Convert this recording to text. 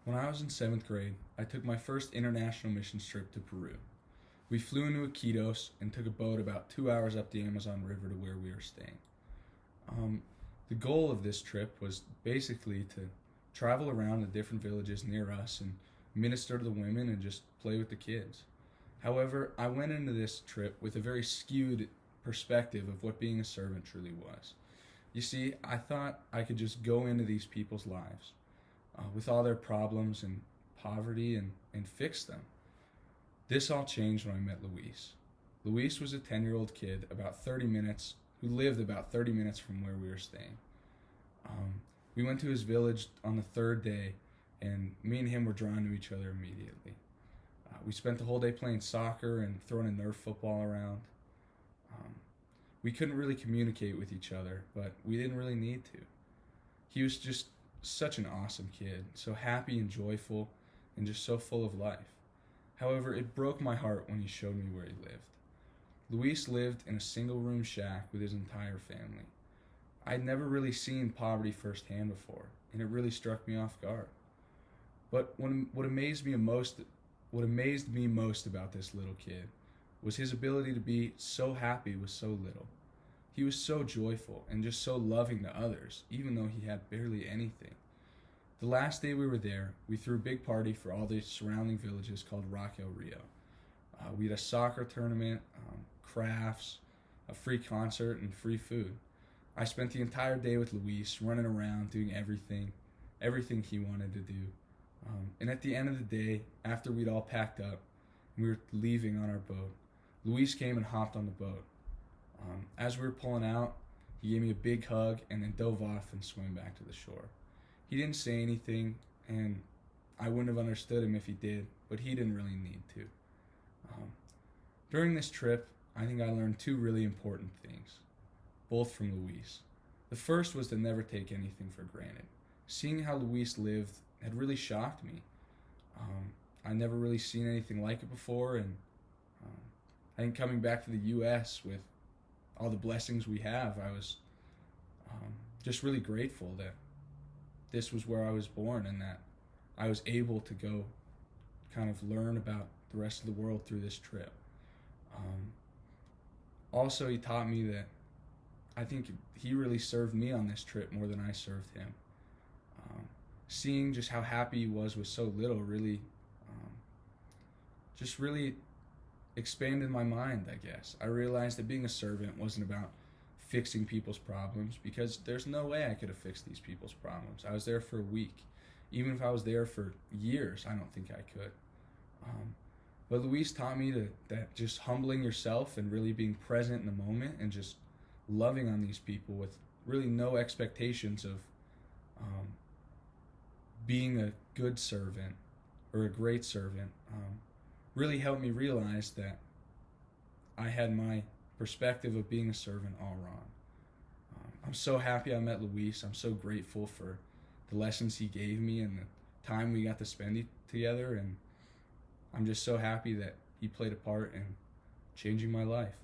When I was in seventh grade, I took my first international missions trip to Peru. We flew into Iquitos and took a boat about 2 hours up the Amazon River to where we were staying. Um, the goal of this trip was basically to travel around the different villages near us and minister to the women and just play with the kids. However, I went into this trip with a very skewed perspective of what being a servant truly was. You see, I thought I could just go into these people's lives with all their problems and poverty and fix them. This all changed when I met Luis. Luis was a 10-year-old kid who lived about 30 minutes from where we were staying. Um, we went to his village on the third day, and me and him were drawn to each other immediately. We spent the whole day playing soccer and throwing a Nerf football around. Um, we couldn't really communicate with each other, but we didn't really need to. He was just such an awesome kid, so happy and joyful, and just so full of life. However, it broke my heart when he showed me where he lived. Luis lived in a single room shack with his entire family. I'd never really seen poverty firsthand before, and it really struck me off guard. But what amazed me most about this little kid was his ability to be so happy with so little. He was so joyful and just so loving to others, even though he had barely anything. The last day we were there, we threw a big party for all the surrounding villages called Rock El Rio. We had a soccer tournament, crafts, a free concert, and free food. I spent the entire day with Luis, running around, doing everything he wanted to do. And at the end of the day, after we'd all packed up and we were leaving on our boat, Luis came and hopped on the boat. As we were pulling out, he gave me a big hug and then dove off and swam back to the shore. He didn't say anything, and I wouldn't have understood him if he did, but he didn't really need to. Um, During this trip, I think I learned two really important things, both from Luis. The first was to never take anything for granted. Seeing how Luis lived had really shocked me. I never really seen anything like it before, and um, I think coming back to the U.S. with all the blessings we have, I was just really grateful that this was where I was born and that I was able to go kind of learn about the rest of the world through this trip. Um, Also, he taught me that I think he really served me on this trip more than I served him. Um, Seeing just how happy he was with so little um, just really expanded my mind, I guess. I realized that being a servant wasn't about fixing people's problems because there's no way I could have fixed these people's problems. I was there for a week. Even if I was there for years, I don't think I could. Um, but Luis taught me that just humbling yourself and really being present in the moment and just loving on these people with really no expectations of um, being a good servant or a great servant really helped me realize that I had my perspective of being a servant all wrong. I'm so happy I met Luis. I'm so grateful for the lessons he gave me and the time we got to spend together, and I'm just so happy that he played a part in changing my life.